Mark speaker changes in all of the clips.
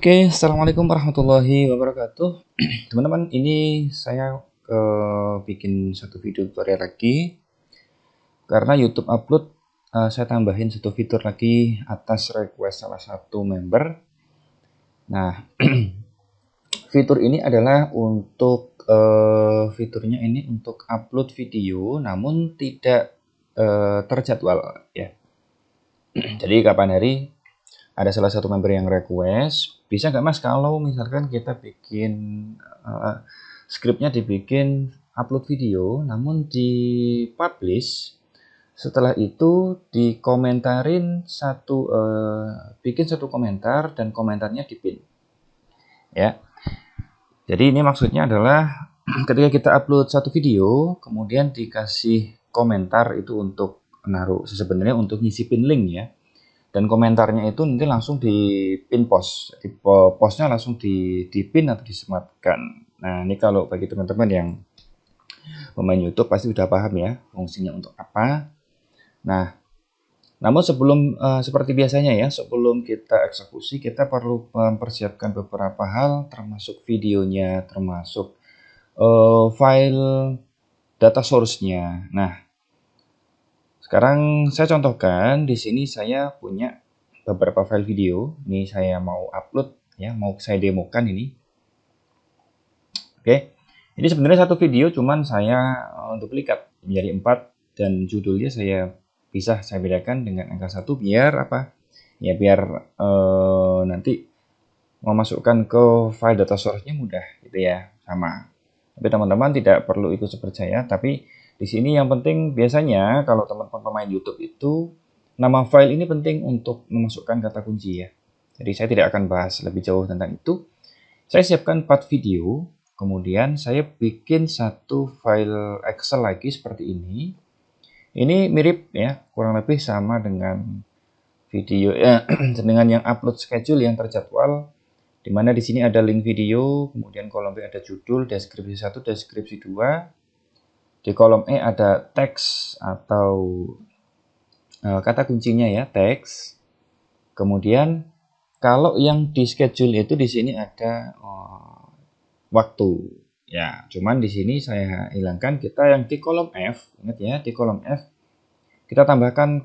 Speaker 1: Oke, assalamualaikum warahmatullahi wabarakatuh. Teman-teman, ini saya bikin satu video tutorial lagi karena YouTube upload. Saya tambahin satu fitur lagi atas request salah satu member. Nah, fitur ini adalah untuk fiturnya ini untuk upload video, namun tidak terjadwal ya. Jadi kapan hari ada salah satu member yang request, bisa nggak mas kalau misalkan kita bikin skripnya dibikin upload video, namun di publish, setelah itu dikomentarin bikin satu komentar dan komentarnya dipin ya. Jadi ini maksudnya adalah ketika kita upload satu video, kemudian dikasih komentar itu untuk menaruh sebenarnya untuk nyisipin link ya. Dan komentarnya itu nanti langsung di pin post. Di postnya langsung di pin atau disematkan. Nah, ini kalau bagi teman-teman yang pemain YouTube pasti sudah paham ya fungsinya untuk apa. Nah, namun sebelum seperti biasanya ya, sebelum kita eksekusi, kita perlu mempersiapkan beberapa hal, termasuk videonya, termasuk file data source-nya. Nah, sekarang saya contohkan di sini saya punya beberapa file video. Ini saya mau upload ya, mau saya demokan ini. Oke. Ini sebenarnya satu video cuman saya duplikat menjadi 4 dan judulnya saya saya bedakan dengan angka 1 biar apa? Ya biar nanti memasukkan ke file data source-nya mudah gitu ya, sama. Tapi teman-teman tidak perlu ikut seperti tapi di sini yang penting biasanya kalau teman-teman pemain YouTube itu nama file ini penting untuk memasukkan kata kunci ya. Jadi saya tidak akan bahas lebih jauh tentang itu. Saya siapkan 4 video, kemudian saya bikin satu file Excel lagi seperti ini. Ini mirip ya, kurang lebih sama dengan video dengan yang upload schedule yang terjadwal, di mana di sini ada link video, kemudian kolom B ada judul, deskripsi 1, deskripsi 2. Di kolom E ada teks atau kata kuncinya ya, teks. Kemudian kalau yang di schedule itu di sini ada waktu. Ya, cuman di sini saya hilangkan, kita yang di kolom F, ingat ya, di kolom F kita tambahkan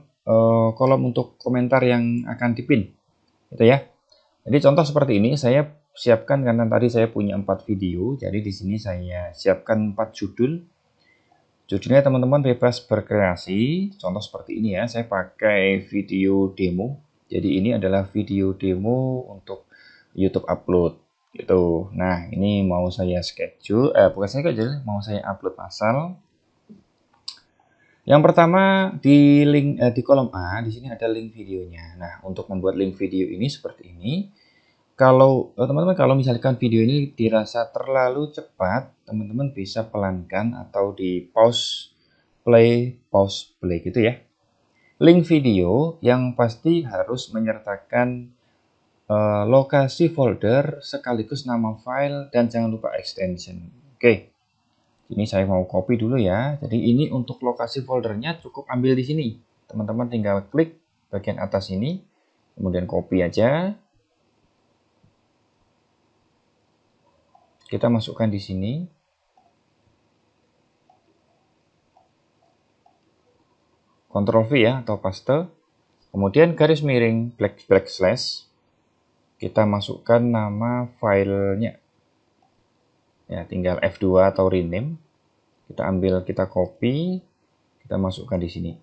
Speaker 1: kolom untuk komentar yang akan dipin. Gitu ya. Jadi contoh seperti ini saya siapkan karena tadi saya punya 4 video, jadi di sini saya siapkan 4 judul. Judulnya teman-teman bebas berkreasi. Contoh seperti ini ya, saya pakai video demo. Jadi ini adalah video demo untuk YouTube upload gitu. Nah, ini mau saya schedule, bukan schedule, mau saya upload pasal. Yang pertama di link di kolom A, di sini ada link videonya. Nah, untuk membuat link video ini seperti ini. Kalau teman-teman kalau misalkan video ini dirasa terlalu cepat, teman-teman bisa pelankan atau di pause play gitu ya. Link video yang pasti harus menyertakan lokasi folder sekaligus nama file dan jangan lupa extension. Oke. Ini saya mau copy dulu ya. Jadi ini untuk lokasi foldernya cukup ambil di sini. Teman-teman tinggal klik bagian atas ini, kemudian copy aja. Kita masukkan di sini. Ctrl V ya atau paste. Kemudian garis miring backslash. Kita masukkan nama filenya. Ya, tinggal F2 atau rename. Kita ambil, kita copy, kita masukkan di sini.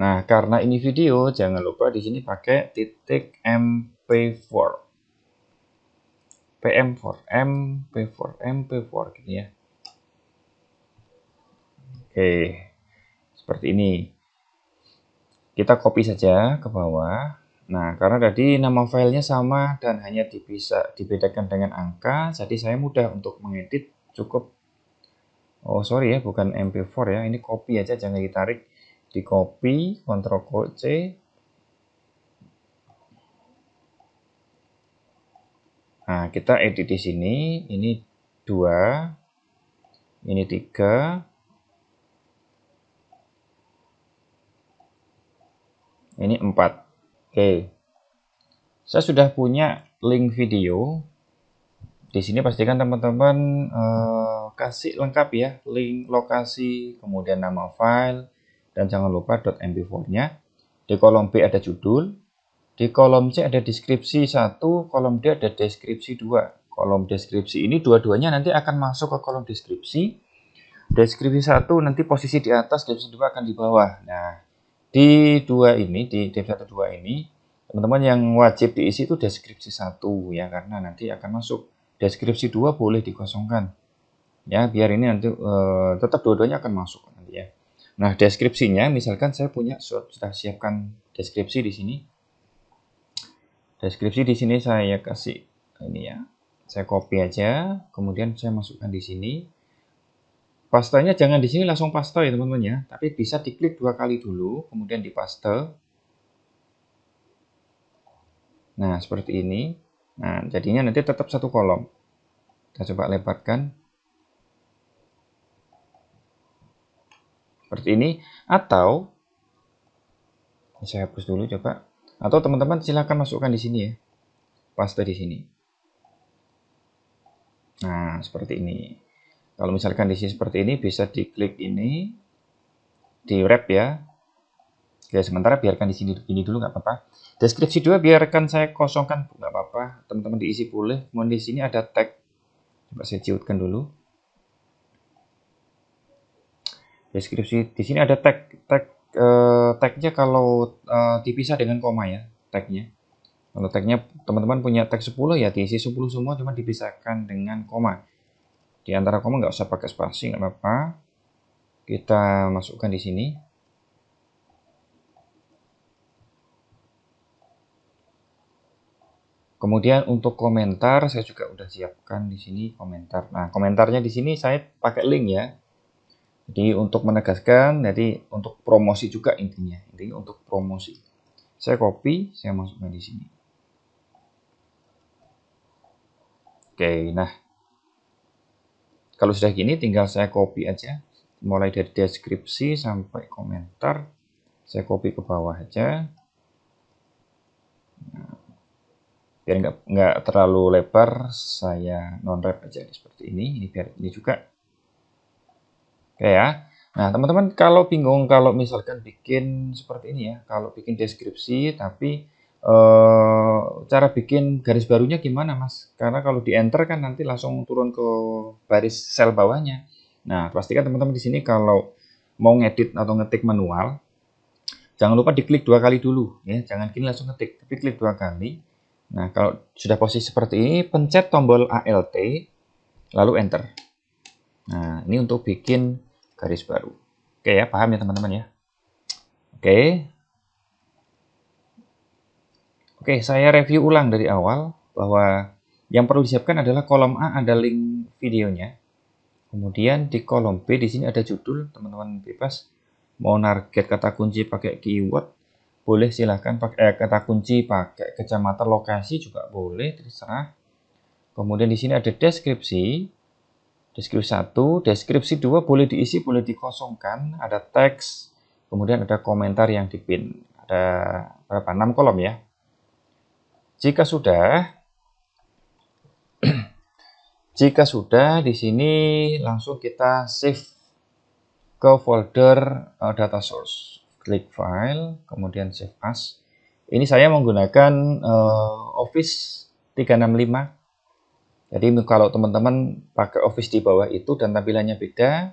Speaker 1: Nah, karena ini video, jangan lupa di sini pakai titik MP4. PM4, MP4, MP4 gitu ya. Oke, seperti ini. Kita copy saja ke bawah. Nah, karena tadi nama filenya sama dan hanya bisa dibedakan dengan angka, jadi saya mudah untuk mengedit, cukup. Oh, sorry ya, bukan MP4 ya, ini copy aja, jangan ditarik. Di copy, Ctrl C. Nah, kita edit di sini, ini 2, ini 3, ini 4. Oke. Saya sudah punya link video. Di sini pastikan teman-teman kasih lengkap ya, link lokasi, kemudian nama file, dan jangan lupa .mp4-nya. Di kolom B ada judul, di kolom C ada deskripsi 1, kolom D ada deskripsi 2. Kolom deskripsi ini dua-duanya nanti akan masuk ke kolom deskripsi. Deskripsi 1 nanti posisi di atas, deskripsi 2 akan di bawah. Nah, di dua ini, di dev 1 2 ini, teman-teman yang wajib diisi itu deskripsi 1 ya, karena nanti akan masuk. Deskripsi 2 boleh dikosongkan. Ya, biar ini nanti tetap dua-duanya akan masuk nanti ya. Nah, deskripsinya misalkan saya punya sudah siapkan deskripsi di sini. Deskripsi di sini saya kasih ini ya. Saya copy aja, kemudian saya masukkan di sini. Pastanya jangan di sini langsung paste ya teman-teman ya, tapi bisa diklik 2 kali dulu, kemudian dipaste. Nah, seperti ini. Nah, jadinya nanti tetap satu kolom. Kita coba lebarkan. Seperti ini. Atau, saya hapus dulu coba. Atau teman-teman silahkan masukkan di sini ya. Paste di sini. Nah, seperti ini. Kalau misalkan di sini seperti ini, bisa diklik ini. Di wrap ya. Oke, sementara biarkan di sini dulu nggak apa-apa. Deskripsi 2 biarkan saya kosongkan, nggak apa-apa. Teman-teman diisi boleh. Kemudian di sini ada tag. Coba saya ciutkan dulu. Deskripsi di sini ada tagnya kalau dipisah dengan koma ya, tagnya. Kalau tagnya teman-teman punya tag 10 ya diisi 10 semua, cuma dipisahkan dengan koma. Di antara koma nggak usah pakai spasi, nggak apa-apa. Kita masukkan di sini. Kemudian untuk komentar saya juga udah siapkan di sini komentar. Nah, komentarnya di sini saya pakai link ya. Jadi untuk menegaskan, jadi untuk promosi juga intinya untuk promosi. Saya copy, saya masukkan di sini. Oke, nah kalau sudah gini tinggal saya copy aja, mulai dari deskripsi sampai komentar, saya copy ke bawah aja. Nah, biar nggak terlalu lebar, saya non-wrap aja seperti ini. Ini biar ini juga. Oke ya. Nah, teman-teman kalau bingung kalau misalkan bikin seperti ini ya, kalau bikin deskripsi tapi cara bikin garis barunya gimana Mas? Karena kalau di enter kan nanti langsung turun ke baris sel bawahnya. Nah, pastikan teman-teman di sini kalau mau ngedit atau ngetik manual, jangan lupa diklik 2 kali dulu ya, jangan gini langsung ngetik, tapi klik 2 kali. Nah, kalau sudah posisi seperti ini, pencet tombol Alt lalu enter. Nah, ini untuk bikin garis baru. Oke ya, paham ya teman-teman ya? Oke. Oke, saya review ulang dari awal bahwa yang perlu disiapkan adalah kolom A ada link videonya. Kemudian di kolom B di sini ada judul, teman-teman bebas mau target kata kunci pakai keyword, boleh silahkan pakai kata kunci pakai kecamatan lokasi juga boleh, terserah. Kemudian di sini ada deskripsi. Deskripsi 1, deskripsi 2 boleh diisi, boleh dikosongkan, ada teks, kemudian ada komentar yang dipin. Ada berapa? 6 kolom ya. Jika sudah di sini langsung kita save ke folder data source. Klik file, kemudian save as. Ini saya menggunakan Office 365. Jadi kalau teman-teman pakai Office di bawah itu dan tampilannya beda,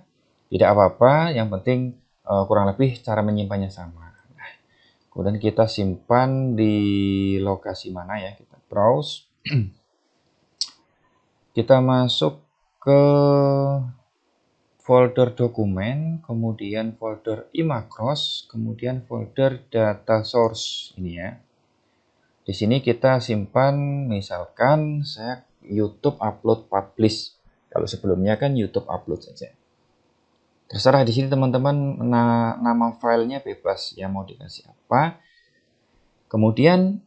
Speaker 1: tidak apa-apa. Yang penting kurang lebih cara menyimpannya sama. Nah, kemudian kita simpan di lokasi mana ya? Kita browse. Kita masuk ke folder dokumen, kemudian folder iMacros, kemudian folder data source ini ya. Di sini kita simpan misalkan saya YouTube upload publish. Kalau sebelumnya kan YouTube upload saja. Terserah di sini teman-teman nama filenya bebas ya mau dikasih apa. Kemudian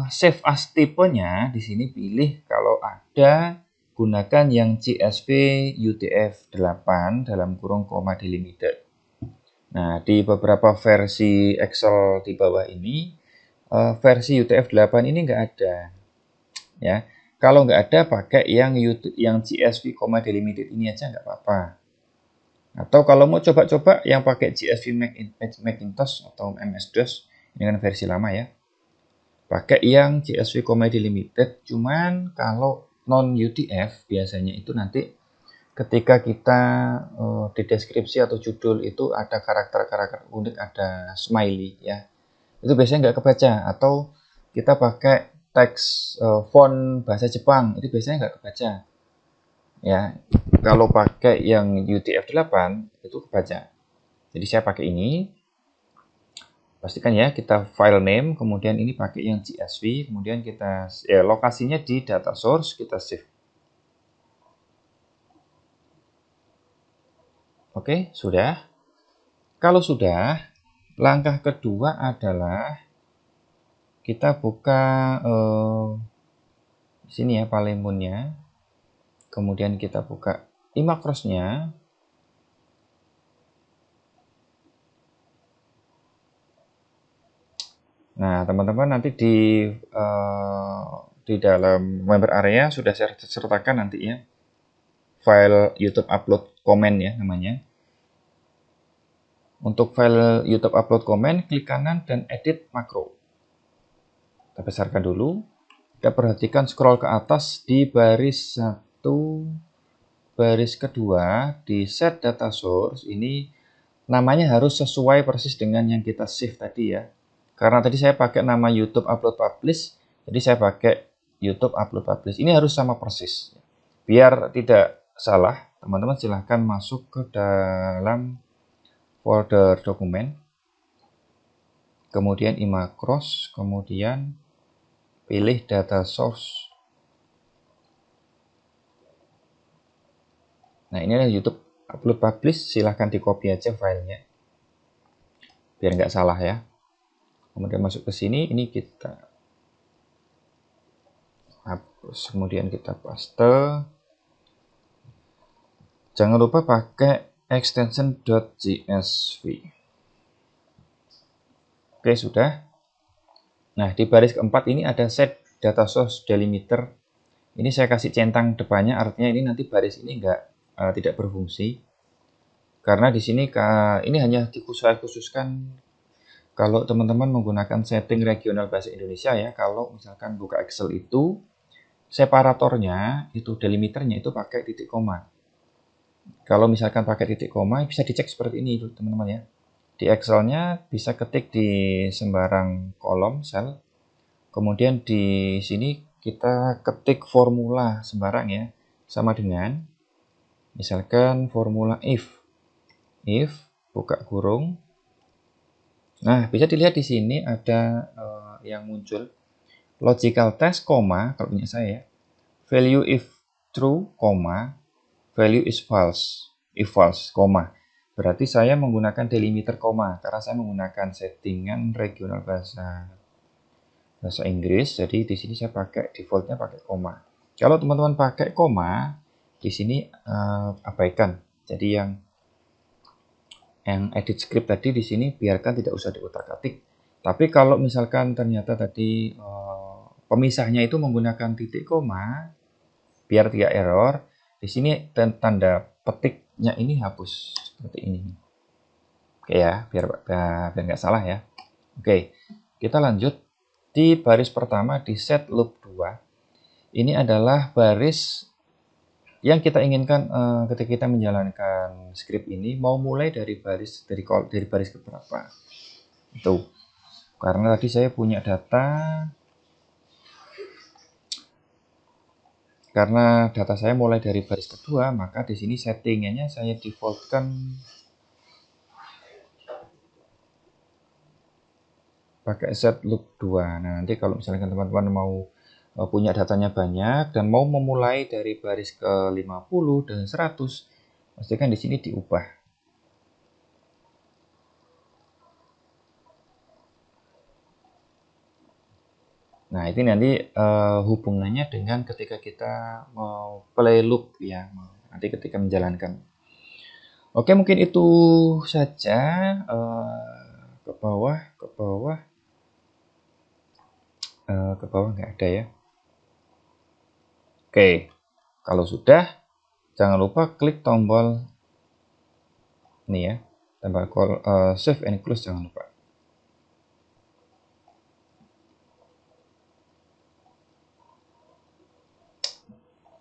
Speaker 1: save as tipenya di sini pilih kalau ada gunakan yang CSV UTF-8 dalam kurung koma delimited. Nah, di beberapa versi Excel di bawah ini versi UTF-8 ini nggak ada ya. Kalau nggak ada, pakai yang CSV, delimited ini aja nggak apa-apa. Atau kalau mau coba-coba yang pakai CSV Macintosh atau MS-DOS, ini kan versi lama ya. Pakai yang CSV delimited, cuman kalau non UTF biasanya itu nanti ketika kita di deskripsi atau judul itu ada karakter-karakter unik, ada smiley ya. Itu biasanya nggak kebaca, atau kita pakai teks font bahasa Jepang, itu biasanya nggak kebaca. Ya, kalau pakai yang UTF-8 itu kebaca. Jadi saya pakai ini. Pastikan ya kita file name, kemudian ini pakai yang CSV, kemudian kita lokasinya di data source, kita save. Oke, sudah. Kalau sudah, langkah kedua adalah kita buka sini ya Palemonnya. Kemudian kita buka iMacros-nya. Nah, teman-teman nanti di dalam member area sudah saya sertakan nanti ya file YouTube upload comment ya namanya. Untuk file YouTube upload comment, klik kanan dan edit makro. Kita besarkan dulu. Kita perhatikan scroll ke atas di baris 1, baris kedua, di set data source, ini namanya harus sesuai persis dengan yang kita save tadi ya. Karena tadi saya pakai nama YouTube upload publish, jadi saya pakai YouTube upload publish. Ini harus sama persis. Biar tidak salah, teman-teman silahkan masuk ke dalam folder dokumen, kemudian iMacros, kemudian pilih data source. Nah, ini adalah YouTube upload publish, silahkan di copy aja filenya biar nggak salah ya. Kemudian masuk ke sini, ini kita hapus, kemudian kita paste. Jangan lupa pakai extension .csv. Oke, sudah. Nah, di baris keempat ini ada set data source delimiter. Ini saya kasih centang depannya, artinya ini nanti baris ini tidak berfungsi. Karena di sini ini hanya dikhususkan kalau teman-teman menggunakan setting regional bahasa Indonesia ya. Kalau misalkan buka Excel itu separatornya, itu delimiternya itu pakai titik koma. Kalau misalkan pakai titik koma, bisa dicek seperti ini teman-teman ya. Di Excel-nya bisa ketik di sembarang kolom sel. Kemudian di sini kita ketik formula sembarang ya. Sama dengan misalkan formula if buka kurung. Nah, bisa dilihat di sini ada yang muncul logical test, koma, kalau punya saya, value if true, koma, value is false, if false, koma. Berarti saya menggunakan delimiter koma, karena saya menggunakan settingan regional bahasa Inggris, jadi di sini saya pakai defaultnya pakai koma. Kalau teman-teman pakai koma, di sini abaikan. Jadi yang edit script tadi di sini biarkan, tidak usah diutak-atik. Tapi kalau misalkan ternyata tadi pemisahnya itu menggunakan titik koma, biar tidak error, di sini tanda petiknya ini hapus seperti ini. Oke ya, biar nggak salah ya. Oke, kita lanjut di baris pertama di set loop 2. Ini adalah baris yang kita inginkan ketika kita menjalankan script ini mau mulai dari baris keberapa. Itu. Karena tadi saya punya data, karena data saya mulai dari baris kedua, maka di sini settingannya saya defaultkan pakai set loop 2. Nah, nanti kalau misalkan teman-teman mau punya datanya banyak dan mau memulai dari baris ke 50 dan 100, pastikan di sini diubah. Nah, ini nanti hubungannya dengan ketika kita mau play loop ya, nanti ketika menjalankan. Oke, mungkin itu saja. Ke bawah. ke bawah nggak ada ya. Oke, kalau sudah, jangan lupa klik tombol ini ya, tombol save and close, jangan lupa.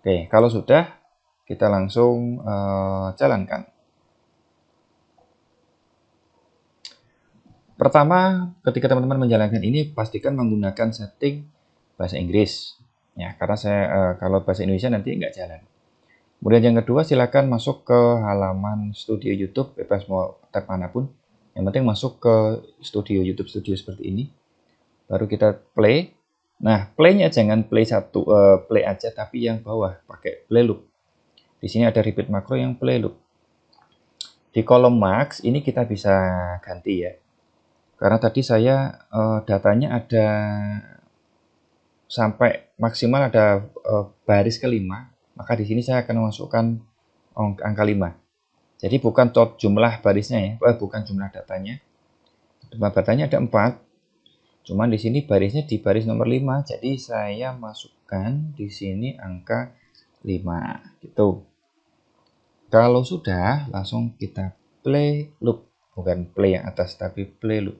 Speaker 1: Oke, kalau sudah, kita langsung jalankan. Pertama, ketika teman-teman menjalankan ini, pastikan menggunakan setting bahasa Inggris. Ya, karena saya kalau bahasa Indonesia nanti nggak jalan. Kemudian yang kedua, silakan masuk ke halaman studio YouTube, bebas mau tab manapun. Yang penting masuk ke studio YouTube studio seperti ini. Baru kita play. Nah, play-nya jangan play play aja, tapi yang bawah pakai play loop. Di sini ada repeat makro yang play loop. Di kolom max ini kita bisa ganti ya. Karena tadi saya datanya ada sampai maksimal ada baris kelima, maka di sini saya akan masukkan angka 5. Jadi bukan jumlah barisnya ya, bukan jumlah datanya. Jumlah datanya ada 4. Cuman di sini barisnya di baris nomor 5. Jadi saya masukkan di sini angka 5 gitu. Kalau sudah, langsung kita play loop. Bukan play yang atas, tapi play loop.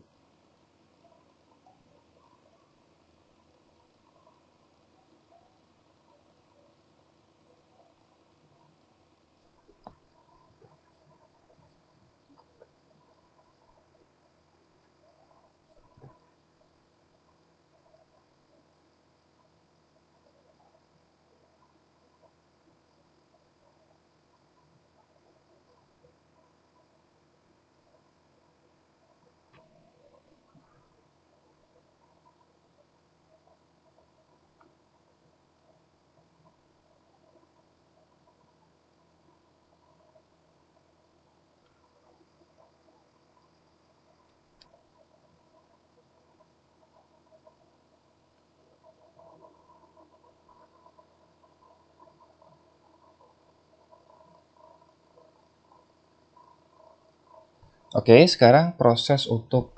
Speaker 1: Oke, sekarang proses untuk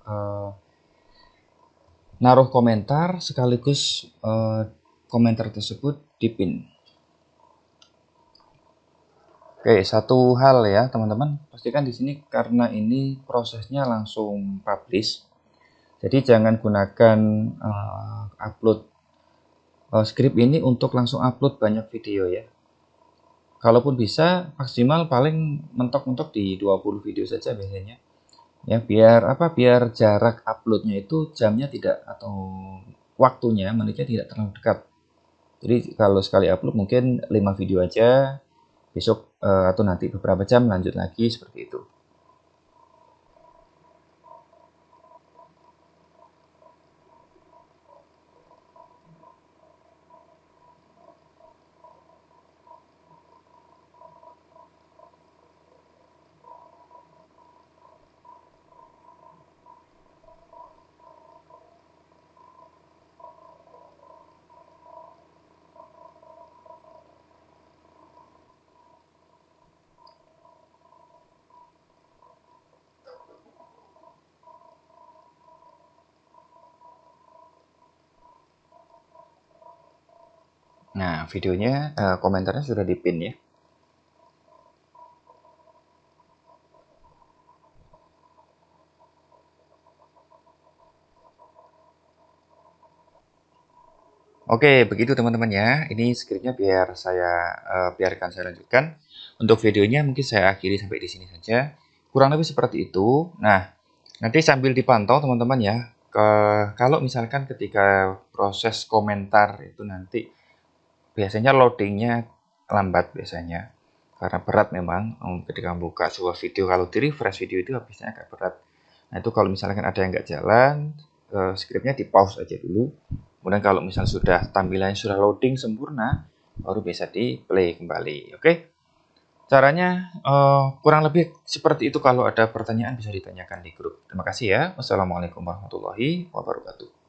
Speaker 1: naruh komentar sekaligus komentar tersebut dipin. Oke, satu hal ya teman-teman, pastikan di sini karena ini prosesnya langsung publish, jadi jangan gunakan upload script ini untuk langsung upload banyak video ya. Kalaupun bisa, maksimal paling mentok-mentok di 20 video saja biasanya. Ya, biar apa? Biar jarak uploadnya itu jamnya tidak atau waktunya, menitnya tidak terlalu dekat. Jadi kalau sekali upload mungkin 5 video aja, besok atau nanti beberapa jam lanjut lagi seperti itu. Nah, videonya, komentarnya sudah dipin ya. Oke, begitu teman-teman ya. Ini skripnya biar saya biarkan saya lanjutkan. Untuk videonya mungkin saya akhiri sampai di sini saja. Kurang lebih seperti itu. Nah, nanti sambil dipantau teman-teman ya. Kalau misalkan ketika proses komentar itu nanti biasanya loadingnya lambat biasanya. Karena berat memang ketika membuka sebuah video. Kalau di refresh video itu habisnya agak berat. Nah, itu kalau misalkan ada yang nggak jalan, skripnya di pause aja dulu. Kemudian kalau misalnya sudah tampilannya sudah loading sempurna, baru bisa di play kembali. Oke, caranya kurang lebih seperti itu. Kalau ada pertanyaan bisa ditanyakan di grup. Terima kasih ya. Wassalamualaikum warahmatullahi wabarakatuh.